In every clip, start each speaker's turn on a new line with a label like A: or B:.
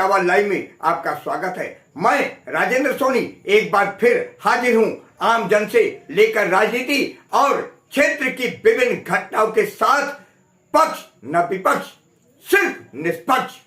A: Etawah live में आपका स्वागत है। मैं राजेंद्र सोनी एक बार फिर हाजिर हूं आम जन से लेकर राजनीति और क्षेत्र की विभिन्न घटनाओं के साथ। पक्ष न विपक्ष, सिर्फ निष्पक्ष।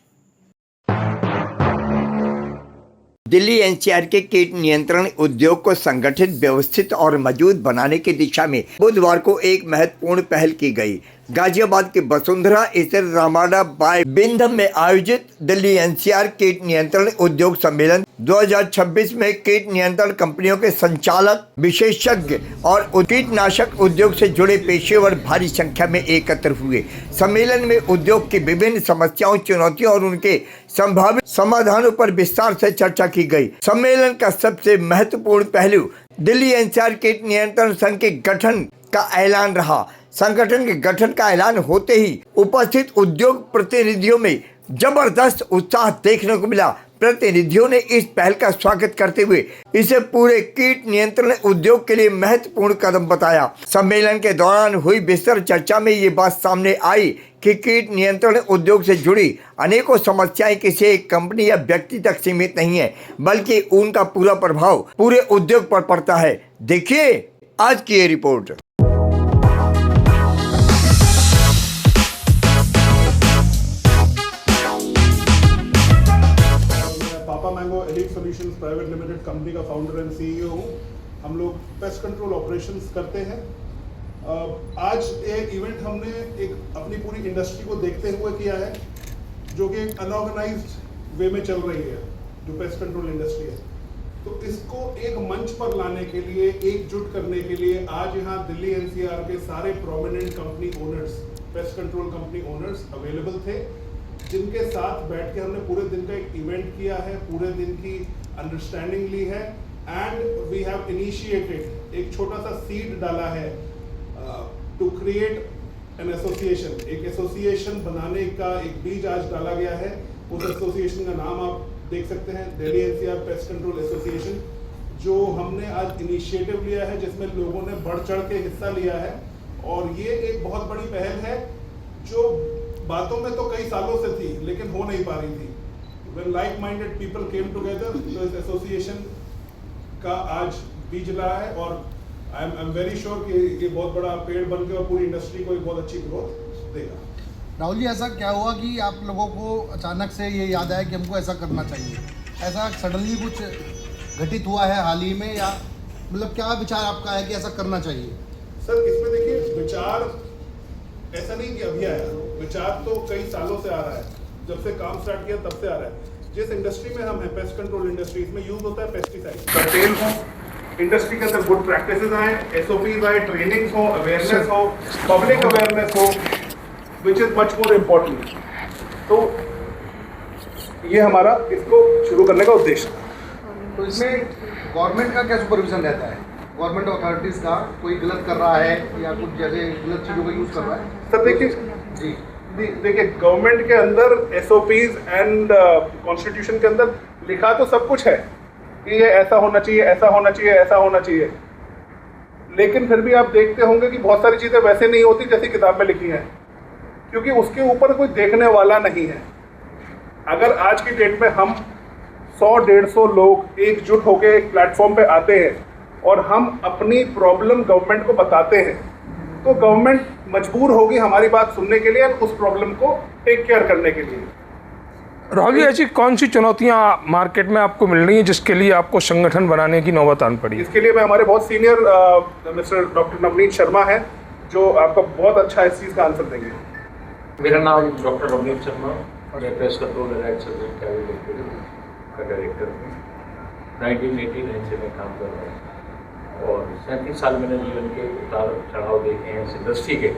A: दिल्ली एनसीआर के कीट नियंत्रण उद्योग को संगठित, व्यवस्थित और मजबूत बनाने की दिशा में बुधवार को एक महत्वपूर्ण पहल की गई। गाजियाबाद के वसुंधरा स्थित रामाडा बाय बिंधम में आयोजित दिल्ली एनसीआर कीट नियंत्रण उद्योग सम्मेलन 2026 में कीट नियंत्रण कंपनियों के संचालक, विशेषज्ञ और कीटनाशक उद्योग से जुड़े पेशेवर भारी संख्या में एकत्र हुए। सम्मेलन में उद्योग की विभिन्न समस्याओं, चुनौतियों और उनके संभावित समाधानों पर विस्तार से चर्चा की गई। सम्मेलन का सबसे महत्वपूर्ण पहलू दिल्ली एनसीआर कीट नियंत्रण संघ के गठन का ऐलान रहा। संगठन के गठन का ऐलान होते ही उपस्थित उद्योग प्रतिनिधियों में जबरदस्त उत्साह देखने को मिला। प्रतिनिधियों ने इस पहल का स्वागत करते हुए इसे पूरे कीट नियंत्रण उद्योग के लिए महत्वपूर्ण कदम बताया। सम्मेलन के दौरान हुई विस्तृत चर्चा में ये बात सामने आई कि कीट नियंत्रण उद्योग से जुड़ी अनेकों समस्याएं किसी एक कंपनी या व्यक्ति तक सीमित नहीं है, बल्कि उनका पूरा प्रभाव पूरे उद्योग पर पड़ता है। देखिए आज की ये report.
B: Mango elite solutions private limited company का फाउंडर एंड सीईओ हूँ। हम लोग पेस्ट कंट्रोल ऑपरेशंस करते हैं। आज एक इवेंट हमने एक अपनी पूरी इंडस्ट्री को देखते हुए किया है, जो कि एक अनऑर्गेनाइज्ड वे में चल रही है, जो पेस्ट कंट्रोल इंडस्ट्री है। तो इसको एक मंच पर लाने के लिए, एकजुट करने के लिए आज यहाँ दिल्ली एनसीआर के सारे prominent company owners, pest control company owners available थे, जिनके साथ बैठ के हमने पूरे दिन का एक इवेंट किया है, पूरे दिन की अंडरस्टैंडिंग ली है एंड वी हैव इनिशिएटेड, एक छोटा सा सीड डाला है टू क्रिएट एन एसोसिएशन। एक एसोसिएशन बनाने का एक बीज आज डाला गया है। उस एसोसिएशन का नाम आप देख सकते हैं, Delhi NCR pest control association, जो हमने आज इनिशिएटिव लिया है, जिसमें लोगों ने बढ़ चढ़ के हिस्सा लिया है। और ये एक बहुत बड़ी पहल है जो बातों में तो कई सालों से थी, लेकिन हो नहीं पा रही थी। When like-minded people came together, तो इस एसोसिएशन का आज बीज लाया है और आई एम वेरी श्योर कि ये बहुत बड़ा पेड़ बन के और पूरी इंडस्ट्री को एक बहुत अच्छी ग्रोथ देगा।
C: राहुल जी, ऐसा क्या हुआ कि आप लोगों को अचानक से ये याद आया कि हमको ऐसा करना चाहिए? ऐसा सडनली कुछ घटित हुआ है हाल ही में, या मतलब क्या विचार आपका है कि ऐसा करना चाहिए?
B: सर, इसमें देखिए, विचार ऐसा नहीं कि अभी आया, विचार तो कई सालों से आ रहा है। जब से काम स्टार्ट किया तब से आ रहा है। जिस इंडस्ट्री में हम हैं, पेस्ट कंट्रोल इंडस्ट्री, इसमें यूज होता है पेस्टिसाइड। कर्टेल हो, इंडस्ट्री के अंदर गुड प्रैक्टिसेस आए, एसओपीज आए, ट्रेनिंग्स हो, अवेयरनेस हो, पब्लिक अवेयरनेस हो, which is much more important. तो ये हमारा इसको शुरू करने का उद्देश्य था।
C: तो इसमें गवर्नमेंट का क्या सुपरविजन रहता है? गवर्नमेंट अथॉरिटीज का कोई गलत कर रहा है या कुछ जैसे गलत चीज़ों का यूज़ कर रहा है?
B: सर देखिए
C: जी,
B: देखिए, गवर्नमेंट के अंदर एसओपीज एंड कॉन्स्टिट्यूशन के अंदर लिखा तो सब कुछ है कि ये ऐसा होना चाहिए, ऐसा होना चाहिए, ऐसा होना चाहिए, लेकिन फिर भी आप देखते होंगे कि बहुत सारी चीज़ें वैसे नहीं होती जैसी किताब में लिखी हैं, क्योंकि उसके ऊपर कोई देखने वाला नहीं है। अगर आज की डेट में हम 100-150 लोग एकजुट होकर एक प्लेटफॉर्म पे आते हैं और हम अपनी प्रॉब्लम गवर्नमेंट को बताते हैं, तो गवर्नमेंट मजबूर होगी हमारी बात सुनने के लिए और उस प्रॉब्लम को टेक केयर करने के लिए।
D: राहुल जी, ऐसी कौन सी चुनौतियां मार्केट में आपको मिल रही हैं जिसके लिए आपको संगठन बनाने की नौबत आन पड़ी?
B: इसके लिए मैं हमारे बहुत senior mister doctor Navneet Sharma है, जो आपको बहुत अच्छा इस चीज़ का आंसर देंगे।
E: मेरा नाम डॉक्टर नवनीत शर्मा और मैं पेस्ट कंट्रोल एलाइड सर्विस का डायरेक्टर हूँ। 1989 से मैं काम कर रहा हूँ और 37 साल मैंने जीवन के उतार चढ़ाव देखे हैं इस इंडस्ट्री के।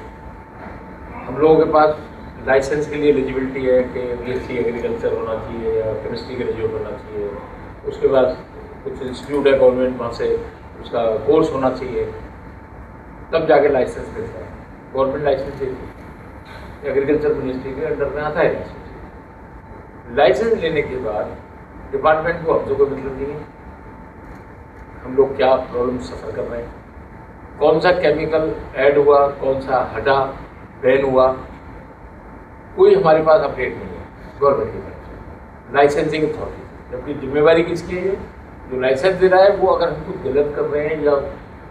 E: हम लोगों के पास लाइसेंस के लिए एलिजिबिलिटी है कि बीएससी एग्रीकल्चर होना चाहिए या केमिस्ट्री ग्रेजुएट होना चाहिए। उसके बाद कुछ इंस्टीट्यूट है गवर्नमेंट, वहाँ से उसका कोर्स होना चाहिए, तब जाके लाइसेंस मिलता है। गवर्नमेंट लाइसेंस एग्रीकल्चर मिनिस्ट्री के अंडर में आता है लाइसेंस। लाइसेंस लेने के बाद डिपार्टमेंट को हमसे कोई मतलब नहीं है हम लोग क्या प्रॉब्लम सफ़र कर रहे हैं, कौन सा केमिकल ऐड हुआ, कौन सा हटा, बैन हुआ, कोई हमारे पास अपडेट नहीं है गवर्नमेंट की तरफ से। लाइसेंसिंग अथॉरिटी, जबकि जिम्मेवारी किसकी है? ये जो लाइसेंस दे रहा है वो अगर हम कुछ गलत कर रहे हैं या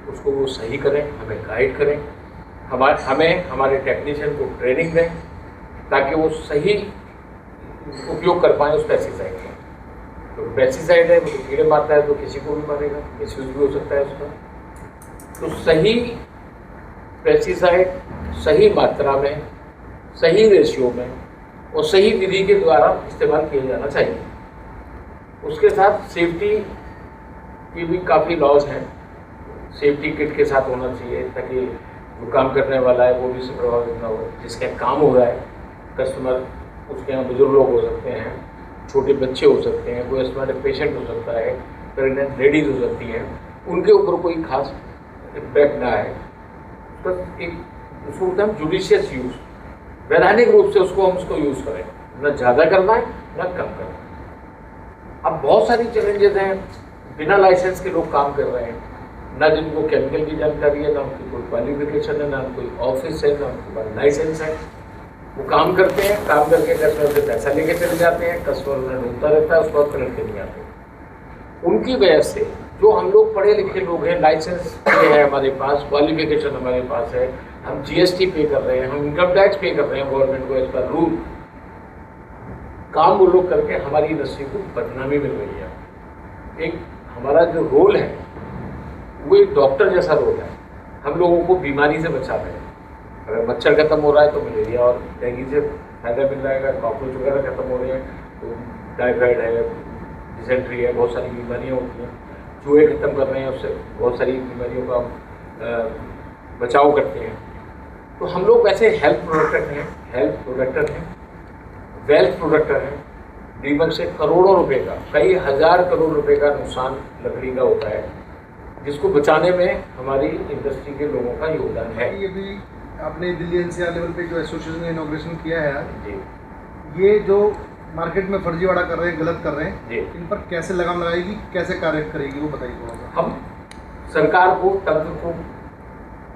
E: उसको वो सही करें, हमें गाइड करें, हमें हमारे टेक्नीशियन को ट्रेनिंग दें ताकि वो सही उपयोग कर पाएँ उस पेस्टिसाइड का। तो पेस्टिसाइड है वो तो कीड़े मारता है तो किसी को भी मारेगा, मिसयूज भी हो सकता है उसका। तो सही पेस्टिसाइड सही मात्रा में, सही रेशियो में और सही विधि के द्वारा इस्तेमाल किया जाना चाहिए। उसके साथ सेफ्टी की भी काफ़ी लॉज हैं। सेफ्टी किट के साथ होना चाहिए ताकि जो काम करने वाला है वो भी इससे प्रभावित ना हो। जिसका काम हो रहा है कस्टमर, उसके यहाँ बुजुर्ग लोग हो सकते हैं, छोटे बच्चे हो सकते हैं, कोई एस्थमेटिक पेशेंट हो सकता है, प्रेग्नेंट लेडीज हो सकती हैं, उनके ऊपर कोई खास इम्पैक्ट ना आए। तो एक उसको बोलते हैं जुडिशियस यूज़, वैधानिक रूप से उसको हम उसको यूज़ करें, ना ज़्यादा करना है ना कम करना है। अब बहुत सारी चैलेंजेस हैं, बिना लाइसेंस के लोग काम कर रहे हैं, ना जिनको केमिकल की जानकारी है, ना उनकी कोई क्वालिफिकेशन है, ना कोई ऑफिस है, ना उनके पास लाइसेंस है। वो काम करते हैं, काम करके कस्टमर से पैसा लेके चले जाते हैं, कस्टमर उन्हें ढूंढता रहता है, उसको कनेक्ट के नहीं आते। उनकी वजह से जो हम लोग पढ़े लिखे लोग हैं, लाइसेंस है हमारे पास, क्वालिफिकेशन हमारे पास है, हम जीएसटी पे कर रहे हैं, हम इनकम टैक्स पे कर रहे हैं गवर्नमेंट को एज पर रूल, काम वो लोग करके हमारी इंडस्ट्री को बदनामी मिल रही है। एक हमारा जो रोल है वो एक डॉक्टर जैसा रोल है, हम लोगों को बीमारी से बचा रहे हैं। अगर मच्छर खत्म हो रहा है तो मलेरिया और डेंगू से फायदा मिल रहा है, अगर कॉकरोच वगैरह खत्म हो रहे हैं तो टाइफाइड है, डिसेंट्री है, बहुत सारी बीमारियाँ होती हैं। चूहे खत्म कर रहे हैं, उससे बहुत सारी बीमारियों का बचाव करते हैं। तो हम लोग वैसे हेल्थ प्रोडक्टर हैं, वेल्थ प्रोडक्टर हैं। दीमक से करोड़ों रुपए का, कई हजार करोड़ रुपए का नुकसान लकड़ी का होता है, जिसको बचाने में हमारी इंडस्ट्री के लोगों का योगदान है।
C: ये भी आपने दिल्ली एनसीआर लेवल पे जो एसोसिएशन ने इनॉग्रेशन किया है
E: जी,
C: ये जो मार्केट में फर्जीवाड़ा कर रहे हैं, गलत कर रहे हैं,
E: जी।
C: इन पर कैसे लगाम लगाएगी, कैसे कार्य करेगी, वो बताइए थोड़ा सा।
E: हम सरकार को, तंत्र को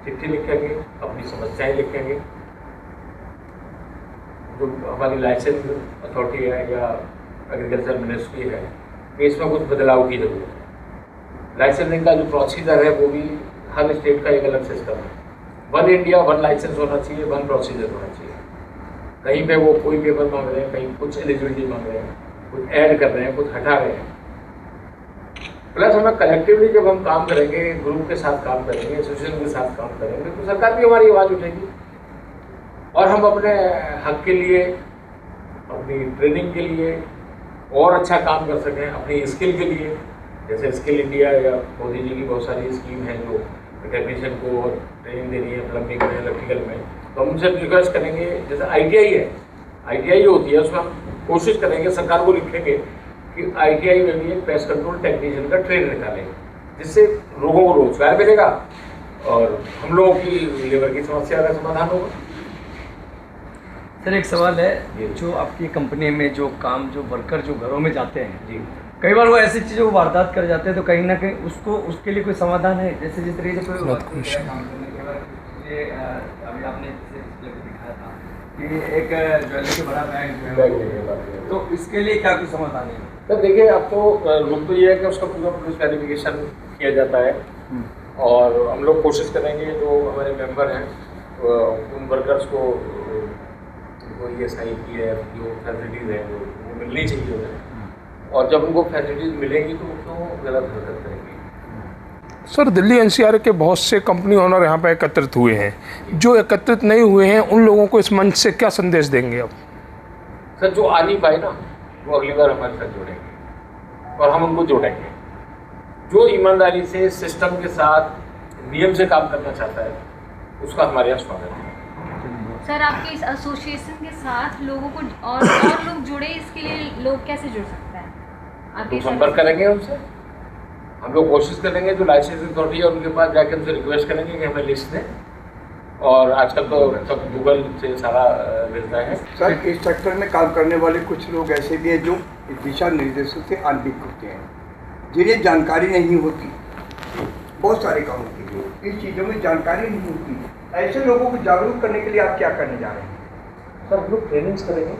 E: चिट्ठी लिखेंगे, अपनी समस्याएं लिखेंगे। जो हमारी लाइसेंस अथॉरिटी है या एग्रीकल्चर मिनिस्ट्री है कि इसमें कुछ बदलाव की जरूरत है। लाइसेंसिंग का जो प्रोसीजर है वो भी हर स्टेट का एक अलग सिस्टम है। वन इंडिया वन लाइसेंस होना चाहिए, वन प्रोसीजर होना चाहिए। कहीं पे वो कोई पेपर मांग रहे हैं, कहीं कुछ एलिजिबिलिटी मांग रहे हैं, कुछ ऐड कर रहे हैं, कुछ हटा रहे हैं। प्लस हमें कलेक्टिवली जब हम काम करेंगे, ग्रुप के साथ काम करेंगे, एसोसिएशन के साथ काम करेंगे, तो सरकार भी हमारी आवाज़ उठेगी और हम अपने हक के लिए, अपनी ट्रेनिंग के लिए और अच्छा काम कर सकें, अपनी स्किल के लिए। जैसे स्किल इंडिया या मोदी जी की बहुत सारी स्कीम है जो टेक्नीशियन को ट्रेनिंग दे रही है, प्लम्बिंग में, इलेक्ट्रिकल में। तो हम उनसे रिक्वेस्ट करेंगे, जैसे ITI है, ITI जो होती है उसमें हम कोशिश करेंगे, सरकार को लिखेंगे कि ITI में भी एक पेस्ट कंट्रोल टेक्नीशियन का ट्रेन निकालें, जिससे लोगों को रोजगार मिलेगा और हम लोगों की लेबर की समस्या का समाधान होगा।
F: सर एक सवाल है,
E: जी।
F: जो आपकी कंपनी में जो काम, जो वर्कर जो घरों में जाते हैं,
E: जी,
F: कई बार वो ऐसी चीज़ों को वारदात कर जाते हैं, तो कहीं ना कहीं उसके लिए कोई समाधान है? जैसे जिस तरीके से कोई काम करने के बाद ये अभी आपने जैसे दिखाया था कि एक ज्वेलरी के बड़ा बैग, तो इसके लिए क्या कोई समाधान है?
E: तो देखिए, अब तो रूल तो ये है कि उसका पूरा पुलिस वेरिफिकेशन किया जाता है और हम लोग कोशिश करेंगे जो हमारे मेंबर हैं उन वर्कर्स को ESI की है जो फैसिलिटीज़ हैं वो मिलनी चाहिए उन्हें, और जब उनको फैसिलिटीज़ मिलेंगी तो वो गलत हरकत करेंगे।
D: सर दिल्ली NCR के बहुत से कंपनी ओनर यहाँ पे एकत्रित हुए हैं, जो एकत्रित नहीं हुए हैं उन लोगों को इस मंच से क्या संदेश देंगे आप?
E: सर जो आ नहीं पाए ना, वो अगली बार हमारे साथ जुड़ेंगे और हम उनको जोड़ेंगे। जो ईमानदारी से सिस्टम के साथ नियम से काम करना चाहता है उसका हमारे यहाँ स्वागत है।
G: सर आपके इस एसोसिएशन के साथ लोगों को और लोग जुड़े, इसके लिए लोग कैसे जुड़ सकते हैं?
E: तो संपर्क करेंगे उनसे, हम लोग कोशिश करेंगे जो लाइसेंस अथॉरिटी है उनके पास जाकर उनसे रिक्वेस्ट करेंगे कि हमें लिस्ट दें, और आजकल तो सब गूगल से सारा मिलता है।
A: सर इस सेक्टर में काम करने वाले कुछ लोग ऐसे भी हैं जो दिशा निर्देशों से अनभिज्ञ होते हैं, जिन्हें जानकारी नहीं होती, बहुत सारे कामों के लिए इन चीज़ों में जानकारी नहीं होती। ऐसे लोगों को जागरूक करने के लिए आप क्या करने जा रहे हैं?
E: सर हम लोग ट्रेनिंग्स करेंगे,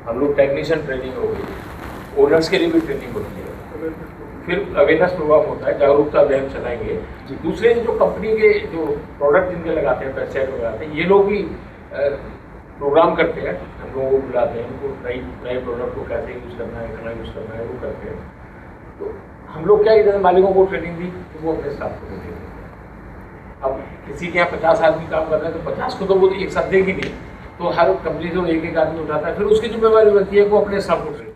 E: हम लोग टेक्नीशियन ट्रेनिंग हो गई, ओनर्स के लिए भी ट्रेनिंग होती है, फिर अवेयरनेस प्रोग्राम होता है, जागरूकता अभियान चलाएंगे। दूसरे जो कंपनी के जो प्रोडक्ट जिनके लगाते हैं, पेस्टिसाइड लगाते हैं, ये लोग भी प्रोग्राम करते हैं, हम लोगों को बुलाते हैं, उनको नए प्रोडक्ट को कैसे यूज़ करना है, कितना यूज़ करना है, वो करते हैं। तो हम लोग क्या इधर मालिकों को ट्रेनिंग दी तो वो अपने स्टाफ को देते हैं। अब किसी के यहाँ 50 आदमी काम कर रहे हैं तो 50 को तो वो एक साथ देगी नहीं, तो हर कंपनी से एक आदमी उठाता है, फिर उसकी जिम्मेवारी बनती है कि वो अपने स्टाफ को ट्रेन।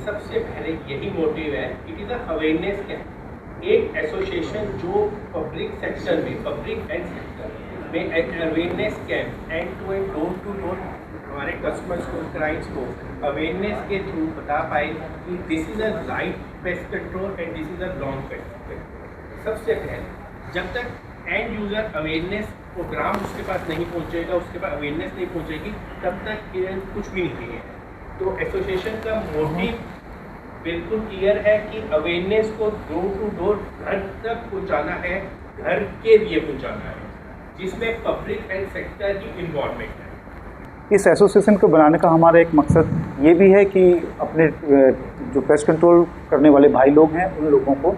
H: सबसे पहले यही मोटिव है, इट इज़ अवेयरनेस कैंप। एक एसोसिएशन जो पब्लिक सेक्टर में, पब्लिक हेल्थ सेक्टर में एक awareness camp and to door हमारे कस्टमर्स को, क्लाइंट्स को अवेयरनेस के थ्रू बता पाए कि this is a right pest control and this is a wrong pest control. सबसे पहले जब तक एंड यूज़र अवेयरनेस प्रोग्राम उसके पास नहीं पहुँचेगा, उसके पास अवेयरनेस नहीं पहुँचेगी, तब तक कुछ भी नहीं है। तो एसोसिएशन का मोटिव बिल्कुल क्लियर है कि अवेयरनेस को डोर टू डोर घर तक पहुंचाना है, घर के लिए पहुंचाना है, जिसमें पब्लिक हेल्थ सेक्टर की इन्वॉल्वमेंट है।
I: इस एसोसिएशन को बनाने का हमारा एक मकसद ये भी है कि अपने जो पेस्ट कंट्रोल करने वाले भाई लोग हैं उन लोगों को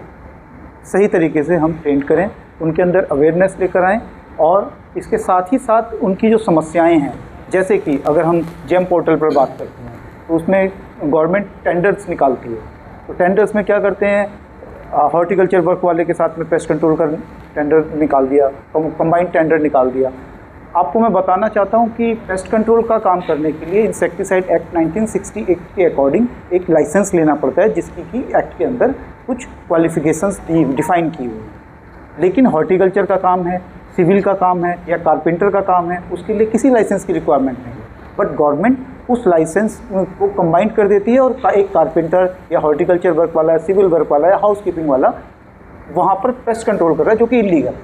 I: सही तरीके से हम ट्रेन करें, उनके अंदर अवेयरनेस लेकर आएँ, और इसके साथ ही साथ उनकी जो समस्याएं हैं, जैसे कि अगर हम जेम पोर्टल पर बात करते हैं तो उसमें गवर्नमेंट टेंडर्स निकालती है। तो टेंडर्स में क्या करते हैं, हॉर्टिकल्चर वर्क वाले के साथ में पेस्ट कंट्रोल का टेंडर निकाल दिया, कंबाइंड टेंडर निकाल दिया। आपको मैं बताना चाहता हूं कि पेस्ट कंट्रोल का काम करने के लिए इंसेक्टिसाइड एक्ट 1968 के अकॉर्डिंग एक लाइसेंस लेना पड़ता है, जिसकी कि एक्ट के अंदर कुछ क्वालिफिकेशंस डिफाइन की हुई है। लेकिन हॉर्टिकल्चर का काम है, सिविल का काम है या कारपेंटर का काम है, उसके लिए किसी लाइसेंस की रिक्वायरमेंट नहीं है। बट गवर्नमेंट उस लाइसेंस को कंबाइन कर देती है और एक कारपेंटर या हॉर्टिकल्चर वर्क वाला, सिविल वर्क वाला या हाउस कीपिंग वाला वहाँ पर पेस्ट कंट्रोल कर रहा है, जो कि इलीगल।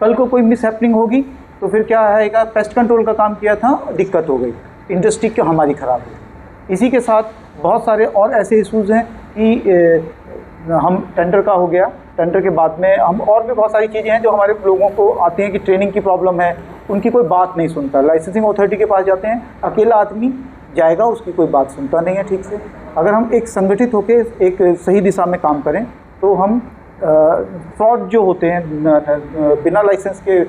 I: कल को कोई मिस हैपनिंग होगी तो फिर क्या आएगा, पेस्ट कंट्रोल का काम किया था, दिक्कत हो गई, इंडस्ट्री की हमारी ख़राब हुई। इसी के साथ बहुत सारे और ऐसे इशूज़ हैं कि हम टेंडर का हो गया, टेंडर के बाद में हम और भी बहुत सारी चीज़ें हैं जो हमारे लोगों को आती हैं कि ट्रेनिंग की प्रॉब्लम है, उनकी कोई बात नहीं सुनता। लाइसेंसिंग अथॉरिटी के पास जाते हैं, अकेला आदमी जाएगा, उसकी कोई बात सुनता नहीं है ठीक से। अगर हम एक संगठित होकर एक सही दिशा में काम करें तो हम फ्रॉड जो होते हैं बिना लाइसेंस के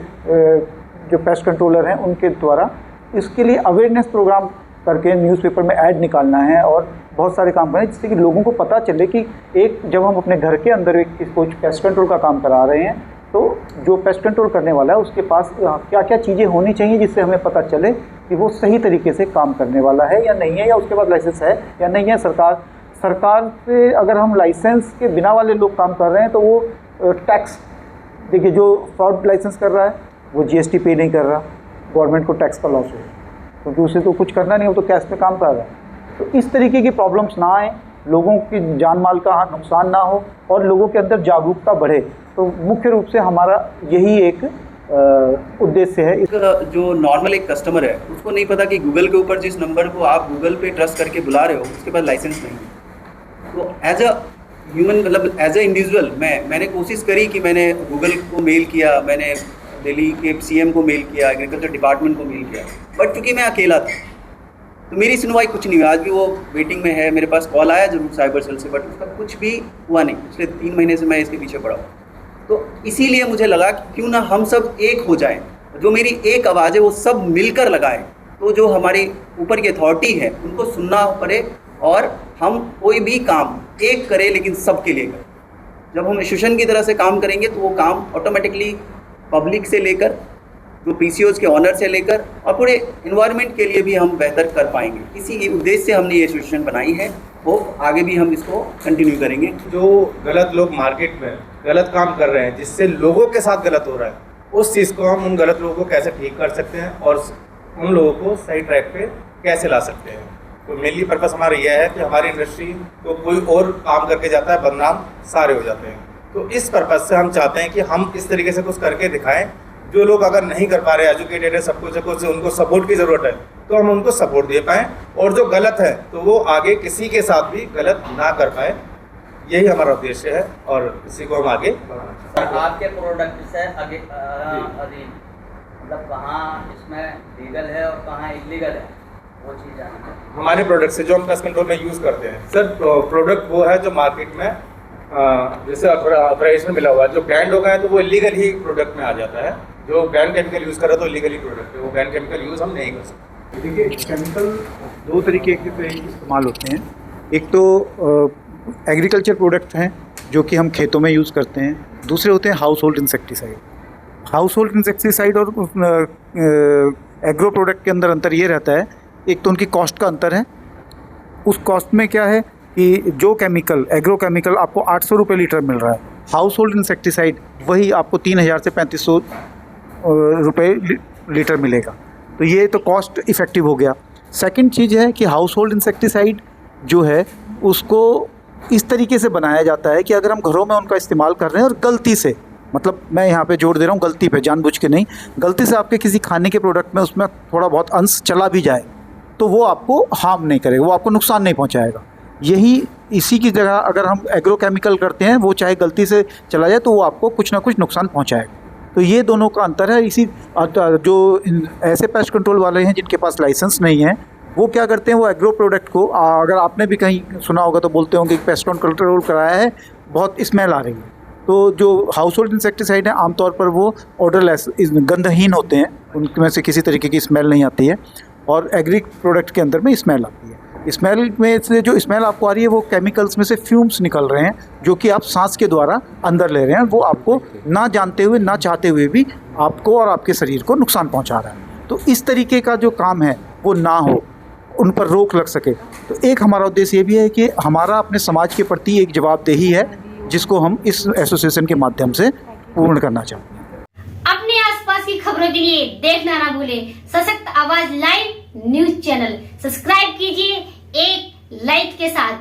I: जो पेस्ट कंट्रोलर हैं उनके द्वारा, इसके लिए अवेयरनेस प्रोग्राम करके न्यूज़पेपर में ऐड निकालना है और बहुत सारे काम करें, जिससे कि लोगों को पता चले कि एक जब हम अपने घर के अंदर एक कोई पेस्ट कंट्रोल का काम करा रहे हैं तो जो पेस्ट कंट्रोल करने वाला है उसके पास क्या क्या चीज़ें होनी चाहिए, जिससे हमें पता चले कि वो सही तरीके से काम करने वाला है या नहीं है, या उसके पास लाइसेंस है या नहीं है। सरकार से अगर हम लाइसेंस के बिना वाले लोग काम कर रहे हैं तो वो टैक्स, देखिए जो फ्रॉड लाइसेंस कर रहा है वो GST पे नहीं कर रहा, गवर्नमेंट को टैक्स का लॉस हो, क्योंकि उसे तो कुछ करना नहीं, वो तो कैश पे काम कर रहा है। तो इस तरीके की प्रॉब्लम्स ना आए, लोगों की जान माल का नुकसान ना हो और लोगों के अंदर जागरूकता बढ़े, तो मुख्य रूप से हमारा यही एक उद्देश्य है।
J: जो नॉर्मल एक कस्टमर है उसको नहीं पता कि गूगल के ऊपर जिस नंबर को आप गूगल पे ट्रस्ट करके बुला रहे हो उसके पास लाइसेंस नहीं है। तो एज अ ह्यूमन, मतलब एज अ इंडिविजुअल मैंने कोशिश करी कि मैंने गूगल को मेल किया, मैंने दिल्ली के CM को मेल किया, एग्रीकल्चर डिपार्टमेंट को मेल किया, बट चूँकि मैं अकेला था तो मेरी सुनवाई कुछ नहीं हुई। आज भी वो वेटिंग में है, मेरे पास कॉल आया जरूर साइबर सेल से, बट उसका कुछ भी हुआ नहीं। पिछले 3 महीने से मैं इसके पीछे पड़ा हूँ। तो इसीलिए मुझे लगा कि क्यों ना हम सब एक हो जाएं, जो मेरी एक आवाज़ है वो सब मिलकर लगाएं, तो जो हमारी ऊपर की अथॉरिटी है उनको सुनना पड़े और हम कोई भी काम एक करें लेकिन सबके लिए करें। जब हम एसोसिएशन की तरह से काम करेंगे तो वो काम ऑटोमेटिकली पब्लिक से लेकर जो PCOs के ऑनर से लेकर और पूरे इन्वायरमेंट के लिए भी हम बेहतर कर पाएंगे। इसी उद्देश्य से हमने ये एसोसिएशन बनाई है, वो आगे भी हम इसको कंटिन्यू करेंगे।
K: जो गलत लोग मार्केट में गलत काम कर रहे हैं, जिससे लोगों के साथ गलत हो रहा है, उस चीज़ को हम उन गलत लोगों को कैसे ठीक कर सकते हैं और उन लोगों को सही ट्रैक पे कैसे ला सकते हैं। तो मेनली पर्पस हमारा यह है कि हमारी इंडस्ट्री को कोई और काम करके जाता है, बदनाम सारे हो जाते हैं। तो इस पर्पस से हम चाहते हैं कि हम इस तरीके से कुछ करके दिखाएं। जो लोग अगर नहीं कर पा रहे, एजुकेटेड है, सब कुछ उनको सपोर्ट की ज़रूरत है, तो हम उनको सपोर्ट दे पाएँ, और जो गलत है तो वो आगे किसी के साथ भी गलत ना कर पाए। यही हमारा उद्देश्य है और इसी को हम आगे बढ़ाना चाहते हैं।
L: आपके प्रोडक्ट से मतलब कहाँ इसमें लीगल है और कहाँ इलीगल है,
F: वो चीज़ आनी है।
K: हमारे प्रोडक्ट से जो हम पेस्ट कंट्रोल में यूज़ करते हैं सर, प्रोडक्ट वो है जो मार्केट में जैसे ऑथराइजेशन मिला हुआ है, जो ब्रांड हो गए हैं तो वो इलीगल ही प्रोडक्ट में आ जाता है। जो बैन केमिकल यूज़ कर रहा है तो इलीगली प्रोडक्ट है, वो बैन केमिकल यूज़ हम नहीं कर सकते।
I: देखिए, केमिकल दो तरीके के इस्तेमाल होते हैं। एक तो एग्रीकल्चर प्रोडक्ट हैं जो कि हम खेतों में यूज़ करते हैं, दूसरे होते हैं house hold insecticide. House hold insecticide और एग्रो प्रोडक्ट के अंदर अंतर ये रहता है, एक तो उनकी कॉस्ट का अंतर है। उस कॉस्ट में क्या है कि जो केमिकल एग्रो केमिकल आपको 800 रुपये लीटर मिल रहा है, हाउस होल्ड इंसेक्टिसाइड वही आपको 3000 से 3500 रुपये लीटर मिलेगा। तो ये तो कॉस्ट इफ़ेक्टिव हो गया। सेकंड चीज़ है कि हाउस होल्ड इंसेक्टिसाइड जो है उसको इस तरीके से बनाया जाता है कि अगर हम घरों में उनका इस्तेमाल कर रहे हैं और गलती से, मतलब मैं यहाँ पे जोड़ दे रहा हूँ गलती पे, जानबूझ के नहीं, गलती से आपके किसी खाने के प्रोडक्ट में उसमें थोड़ा बहुत अंश चला भी जाए तो वो आपको हार्म नहीं करेगा, वो आपको नुकसान नहीं पहुँचाएगा। यही इसी की जगह अगर हम एग्रो केमिकल करते हैं, वो चाहे गलती से चला जाए तो वो आपको कुछ ना कुछ नुकसान पहुँचाएगा। तो ये दोनों का अंतर है। इसी जो ऐसे पेस्ट कंट्रोल वाले हैं जिनके पास लाइसेंस नहीं है, वो क्या करते हैं, वो एग्रो प्रोडक्ट को, अगर आपने भी कहीं सुना होगा तो बोलते होंगे कि पेस्ट कंट्रोल कराया है, बहुत स्मेल आ रही है। तो जो हाउस होल्ड इंसेक्टिसाइड हैं आमतौर पर वो ऑडरलेस, गंधहीन होते हैं, उनमें से किसी तरीके की स्मेल नहीं आती है, और एग्री प्रोडक्ट के अंदर में स्मेल आती है। स्मेल में से जो स्मेल आपको आ रही है वो केमिकल्स में से फ्यूम्स निकल रहे हैं जो कि आप सांस के द्वारा अंदर ले रहे हैं, वो आपको ना जानते हुए ना चाहते हुए भी आपको और आपके शरीर को नुकसान पहुंचा रहा है। तो इस तरीके का जो काम है वो ना हो, उन पर रोक लग सके। तो एक हमारा उद्देश्य ये भी है कि हमारा अपने समाज के प्रति एक जवाबदेही है जिसको हम इस एसोसिएशन के माध्यम से पूर्ण करना चाहते हैं।
L: अपने आसपास की खबरों के लिए देखना ना भूलें सशक्त आवाज लाइव न्यूज चैनल। सब्सक्राइब कीजिए एक लाइक के साथ।